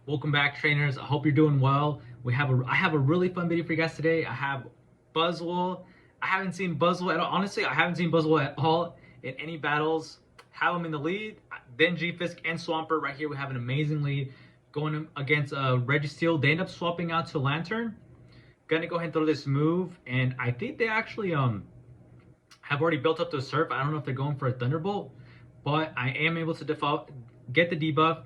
Welcome back, trainers. I hope you're doing well. I have a really fun video for you guys today. I have Buzzwole. I haven't seen Buzzwole at all. Honestly, I haven't seen Buzzwole at all in any battles. Have him in the lead. Then Fisk and Swampert right here. We have an amazing lead going against Registeel. They end up swapping out to Lantern. Gonna go ahead and throw this move, and I think they actually have already built up the Surf. I don't know if they're going for a Thunderbolt, but I am able to get the debuff.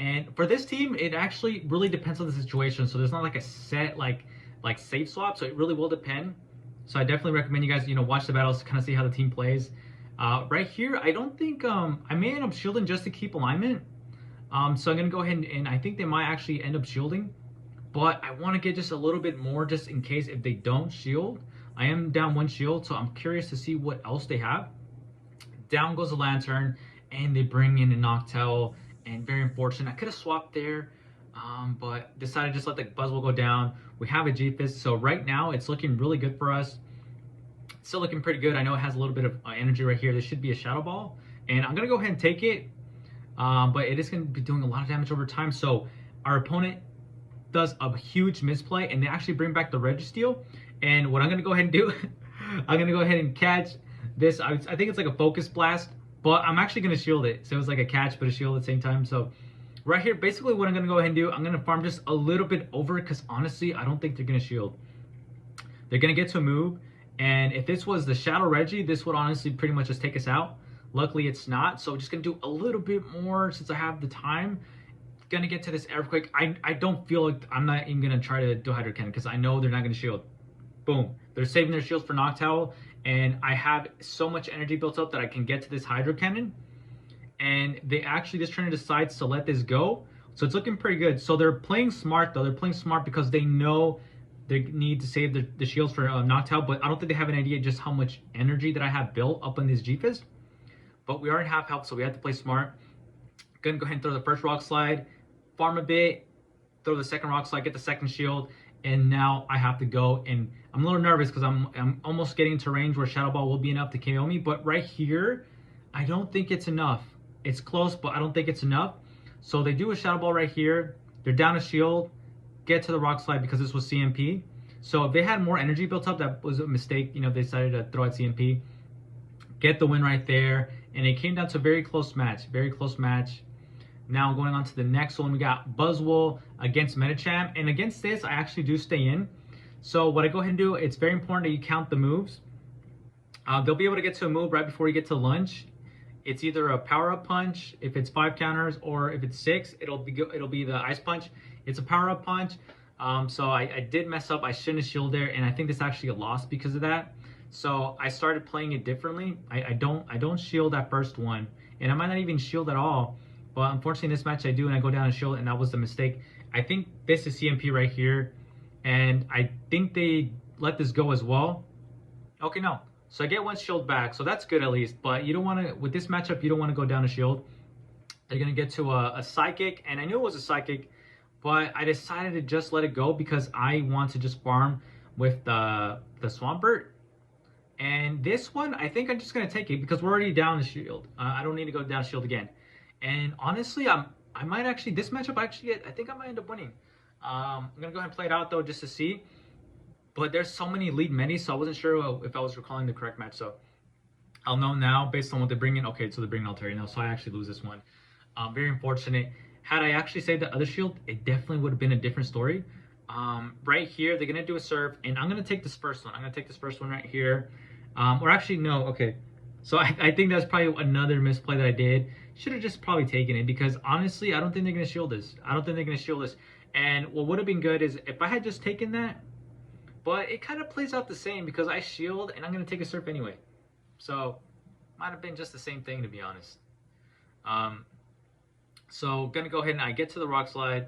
And for this team, it actually really depends on the situation. So there's not like a set like safe swap. So it really will depend. So I definitely recommend you guys watch the battles to kind of see how the team plays. Right here, I don't think I may end up shielding just to keep alignment. So I'm gonna go ahead and I think they might actually end up shielding, but I want to get just a little bit more just in case if they don't shield. I am down one shield, so I'm curious to see what else they have. Down goes the Lantern, and they bring in a Noctowl. And very unfortunate. I could have swapped there, but decided to just let the Buzzwole go down. We have a G-Fist, so right now it's looking really good for us. It's still looking pretty good. I know it has a little bit of energy right here. This should be a Shadow Ball, and I'm going to go ahead and take it, but it is going to be doing a lot of damage over time. So our opponent does a huge misplay, and they actually bring back the Registeel. And what I'm going to go ahead and do, I'm going to go ahead and catch this. I think it's like a Focus Blast. But I'm actually going to shield it. So it was like a catch, but a shield at the same time. So right here, basically what I'm going to go ahead and do, I'm going to farm just a little bit over it. Because honestly, I don't think they're going to shield. They're going to get to a move. And if this was the Shadow Reggie, this would honestly pretty much just take us out. Luckily, it's not. So just going to do a little bit more since I have the time. Going to get to this Earthquake. I don't feel like I'm not even going to try to do Hydro Cannon. Because I know they're not going to shield. Boom. They're saving their shields for Noctowl. And I have so much energy built up that I can get to this Hydro Cannon. And they actually, this trainer decides to let this go. So it's looking pretty good. So they're playing smart, though. They're playing smart because they know they need to save the shields for Noctowl. But I don't think they have an idea just how much energy that I have built up on this G-Fist. But we are in half health, so we have to play smart. Gonna go ahead and throw the first Rock Slide. Farm a bit. Throw the second Rock Slide. Get the second shield. And now I have to go, and I'm a little nervous because I'm almost getting to range where Shadow Ball will be enough to KO me. But right here, I don't think it's enough. It's close, but I don't think it's enough. So they do a Shadow Ball right here. They're down a shield. Get to the Rock Slide because this was CMP. So if they had more energy built up, that was a mistake. They decided to throw at CMP. Get the win right there. And it came down to a very close match. Very close match. Now going on to the next one, we got Buzzwole against medicham. And against this, I actually do stay in. So what I go ahead and do, it's very important that you count the moves. They'll be able to get to a move right before you get to lunge. It's either a power-up punch, if it's 5 counters, or if it's 6, it'll be the Ice Punch. It's a power-up punch. So I did mess up. I shouldn't have shielded there, and I think this actually a loss because of that. So I started playing it differently. I don't shield that first one, and I might not even shield at all. But unfortunately, in this match, I do, and I go down and shield, and that was the mistake. I think this is CMP right here, and I think they let this go as well. Okay, no. So I get one shield back, so that's good at least. But you don't want to, with this matchup, you don't want to go down a shield. They're going to get to a Psychic, and I knew it was a Psychic, but I decided to just let it go because I want to just farm with the Swampert. And this one, I think I'm just going to take it because we're already down the shield. I don't need to go down shield again. And honestly, I might actually, this matchup I think I might end up winning. I'm going to go ahead and play it out though just to see. But there's so many lead medis, so I wasn't sure if I was recalling the correct match. So I'll know now based on what they bring in. Okay, so they bring Altaria now, so I actually lose this one. Very unfortunate. Had I actually saved the other shield, it definitely would have been a different story. Right here, they're going to do a Surf, and I'm going to take this first one. I'm going to take this first one right here. Or actually, no, okay. So I think that's probably another misplay that I did. Should have just probably taken it because honestly, I don't think they're going to shield this. I don't think they're going to shield this. And what would have been good is if I had just taken that, but it kind of plays out the same because I shield and I'm going to take a Surf anyway. So might have been just the same thing to be honest. So going to go ahead and I get to the Rock Slide.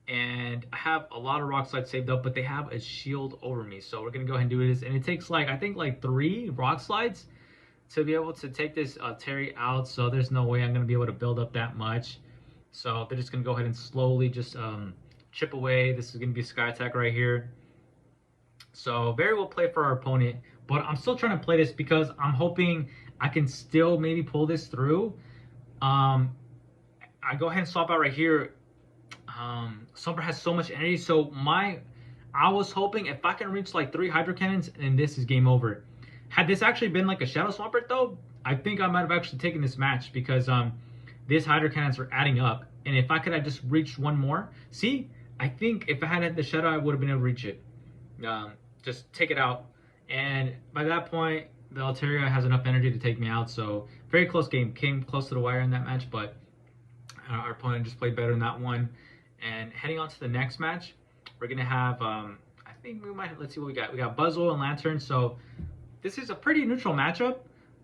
And I have a lot of Rock Slides saved up, but they have a shield over me. So we're going to go ahead and do this. And it takes I think 3 Rock Slides to be able to take this Terry out. So there's no way I'm going to be able to build up that much. So they're just going to go ahead and slowly just chip away. This is going to be a Sky Attack right here. So very well played for our opponent. But I'm still trying to play this because I'm hoping I can still maybe pull this through. I go ahead and swap out right here. Swampert has so much energy. So I was hoping if I can reach like 3 Hydro Cannons, and this is game over. Had this actually been like a Shadow Swampert though, I think I might have actually taken this match because these Hydro Cannons are adding up. And if I could have just reached one more, see, I think if I had the Shadow, I would have been able to reach it. Just take it out. And by that point, the Altaria has enough energy to take me out. So very close game. Came close to the wire in that match, but our opponent just played better in that one. And heading on to the next match, we're going to have, I think we might, let's see what we got. We got Buzzwole and Lantern. So this is a pretty neutral matchup.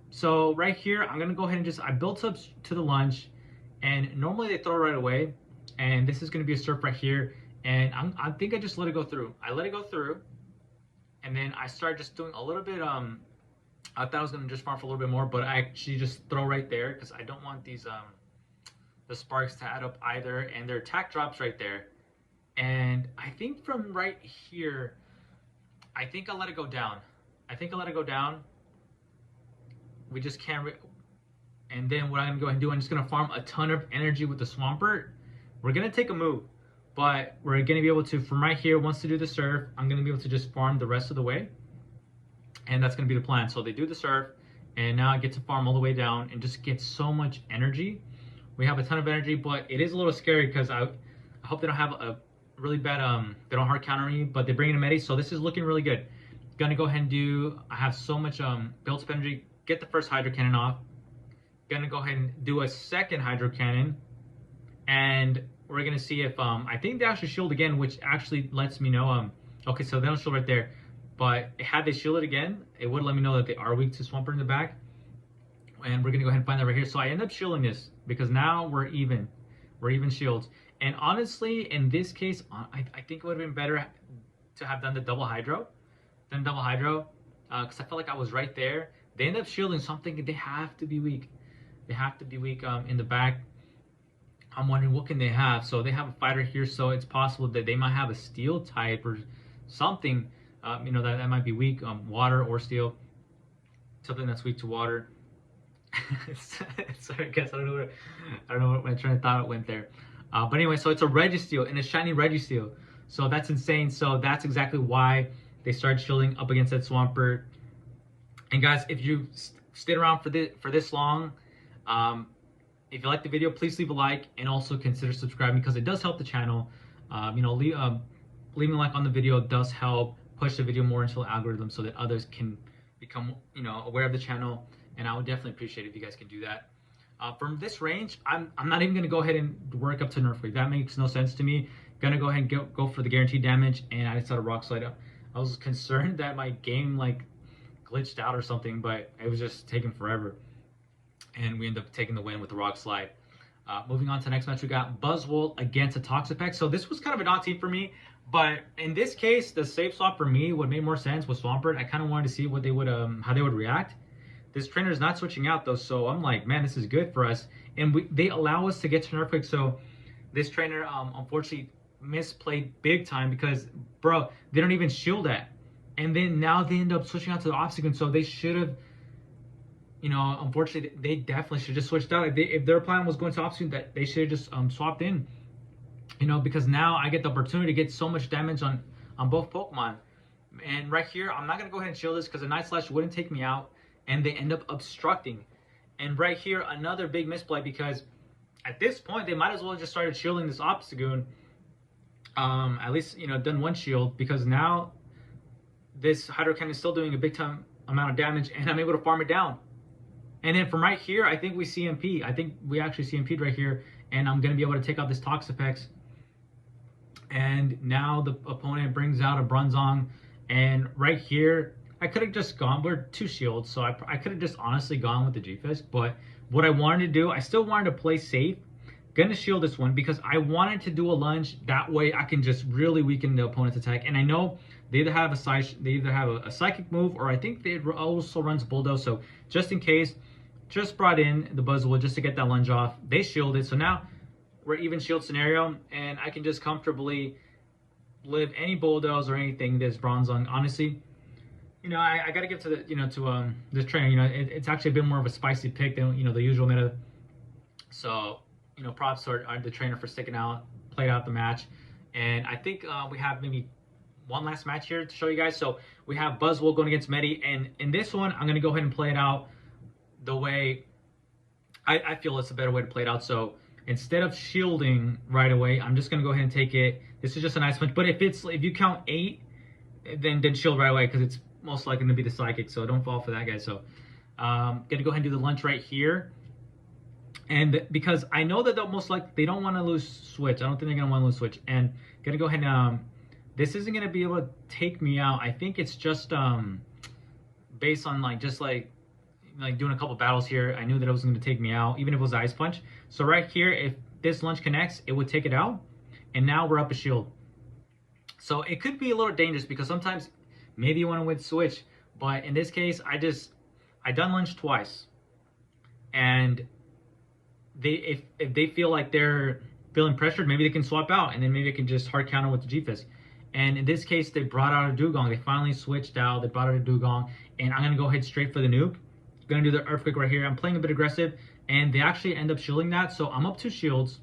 So right here, I'm going to go ahead and I built up to the lunge. And normally they throw right away. And this is going to be a surf right here. And I think I just let it go through. I let it go through. And then I started just doing a little bit, I thought I was going to just farm for a little bit more. But I actually just throw right there because I don't want these, the sparks to add up either. And their attack drops right there. And I think from right here, I think I let it go down. We just can't. And then what I'm going to go ahead and do, I'm just going to farm a ton of energy with the Swampert. We're going to take a move, but we're going to be able to, from right here, once they do the surf, I'm going to be able to just farm the rest of the way. And that's going to be the plan. So they do the surf, and now I get to farm all the way down and just get so much energy. We have a ton of energy, but it is a little scary because I hope they don't have a really bad, they don't hard counter me, but they bring in a medi, so this is looking really good. Gonna go ahead and do, I have so much built up energy, get the first Hydro Cannon off. Gonna go ahead and do a second Hydro Cannon, and we're gonna see if, I think they actually shield again, which actually lets me know, okay, so they don't shield right there, but had they shielded again, it would let me know that they are weak to Swampert in the back, and we're gonna go ahead and find that right here. So I end up shielding this, because now we're even shields. And honestly, in this case, I think it would have been better to have done the double hydro, because I felt like I was right there. They end up shielding something. They have to be weak. In the back. I'm wondering what can they have. So they have a fighter here, so it's possible that they might have a steel type or something. That might be weak. Water or steel. Something that's weak to water. Sorry, guys. I don't know what my train of thought went there. But anyway, so it's a Registeel and a shiny Registeel. So that's insane. So that's exactly why they started shielding up against that Swampert. And guys, if you stayed around for this long, if you like the video, please leave a like and also consider subscribing because it does help the channel. Leaving a like on the video does help push the video more into the algorithm so that others can become aware of the channel. And I would definitely appreciate it if you guys can do that. From this range, I'm not even going to go ahead and work up to Nerf Wave. That makes no sense to me. Gonna go ahead and go for the guaranteed damage, and I decided to Rock Slide up. I was concerned that my game glitched out or something, but it was just taking forever. And we end up taking the win with the Rock Slide. Moving on to the next match, we got Buzzwole against a Toxapex. So this was kind of an odd team for me, but in this case, the safe swap for me, what made more sense was Swampert. I kind of wanted to see what they would, how they would react. This trainer is not switching out though, so I'm like, man, this is good for us. And they allow us to get to Nerf quick. So this trainer, unfortunately, misplayed big time because, bro, they don't even shield that. And then now they end up switching out to the Obstagoon. So they should have, unfortunately, they definitely should have just switched out. If their plan was going to Obstagoon, that they should have just swapped in. Because now I get the opportunity to get so much damage on both Pokemon. And right here, I'm not going to go ahead and shield this because the Night Slash wouldn't take me out. And they end up obstructing. And right here, another big misplay because at this point, they might as well have just started shielding this Obstagoon. At least, done one shield because now this Hydro Cannon is still doing a big time amount of damage and I'm able to farm it down. And then from right here, I think we CMP. I think we actually CMP'd right here and I'm going to be able to take out this Toxapex. And now the opponent brings out a Bronzong and right here, I could have just gone, we're 2 shields, so I could have just honestly gone with the G-Fisk, but what I wanted to do, I still wanted to play safe. Gonna shield this one because I wanted to do a lunge, that way I can just really weaken the opponent's attack, and I know they either have a psychic move, or I think they also runs Bulldoze, so just in case, just brought in the Buzzwole just to get that lunge off. They shielded, so now we're even shield scenario, and I can just comfortably live any Bulldoze or anything this Bronzong, honestly. I got to give to the this trainer. It's actually a bit more of a spicy pick than the usual meta. So props are the trainer for sticking out played out the match. And I think we have maybe one last match here to show you guys. So we have Buzzwole going against Medi, and in this one, I'm gonna go ahead and play it out the way I feel it's a better way to play it out. So instead of shielding right away, I'm just gonna go ahead and take it. This is just a nice punch, but if you count 8, then shield right away because it's most likely gonna be the psychic. So don't fall for that, guys. So gonna go ahead and do the lunge right here. And because I know that they'll most likely, they don't want to lose switch. I don't think they're going to want to lose switch. And going to go ahead and, this isn't going to be able to take me out. I think it's just based on like doing a couple battles here. I knew that it was going to take me out, even if it was Ice Punch. So right here, if this lunge connects, it would take it out. And now we're up a shield. So it could be a little dangerous because sometimes maybe you want to win switch. But in this case, I done lunge twice. And if they feel like they're feeling pressured, maybe they can swap out, and then maybe they can just hard counter with the G-Fisk. And in this case, they brought out a Dugong. They finally switched out. They brought out a Dugong, and I'm gonna go ahead straight for the nuke. Gonna do the Earthquake right here. I'm playing a bit aggressive, and they actually end up shielding that. So I'm up 2 shields,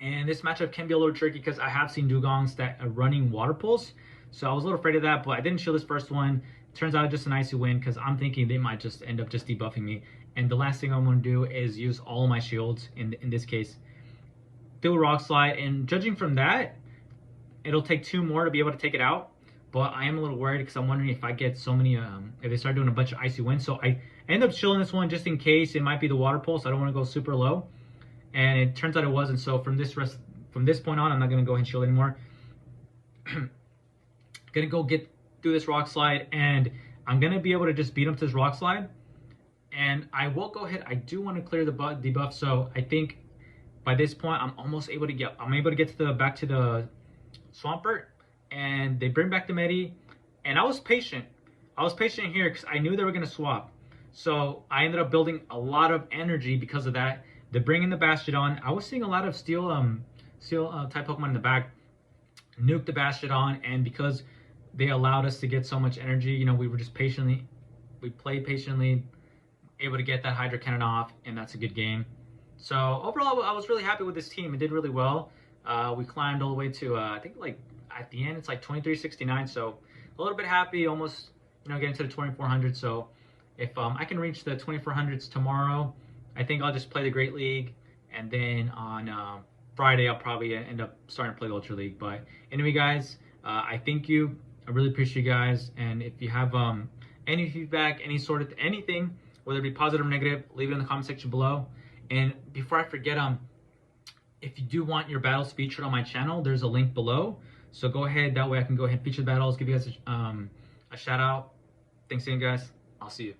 and this matchup can be a little tricky because I have seen Dugongs that are running water pulse. So I was a little afraid of that, but I didn't shield this first one. Turns out just an icy win because I'm thinking they might just end up just debuffing me. And the last thing I'm going to do is use all of my shields, in this case, do a Rock Slide. And judging from that, it'll take 2 more to be able to take it out. But I am a little worried because I'm wondering if I get so many, if they start doing a bunch of icy wins. So I end up shielding this one just in case it might be the water pulse. I don't want to go super low. And it turns out it wasn't. So from this point on, I'm not going to go ahead and shield anymore. Gonna go do this Rock Slide, and I'm going to be able to just beat him to this Rock Slide. And I will go ahead. I do want to clear the debuff, so I think by this point I'm almost able to get. I'm able to get to back to the Swampert, and they bring back the Medi. And I was patient. I was patient here because I knew they were gonna swap. So I ended up building a lot of energy because of that. They bring in the Bastiodon. I was seeing a lot of steel type Pokemon in the back. Nuke the Bastiodon, and because they allowed us to get so much energy, you know, we were just we played patiently. Able to get that Hydro Cannon off, and that's a good game. So overall, I was really happy with this team. It did really well. We climbed all the way to I think like at the end it's like 2369. So a little bit happy, almost getting to the 2400. So if I can reach the 2400s tomorrow, I think I'll just play the Great League, and then on Friday I'll probably end up starting to play the Ultra League. But anyway, guys, I thank you. I really appreciate you guys, and if you have any feedback, any sort of anything, whether it be positive or negative, leave it in the comment section below. And before I forget, if you do want your battles featured on my channel, there's a link below. So go ahead, that way I can go ahead and feature the battles, give you guys a shout out. Thanks again, guys. I'll see you.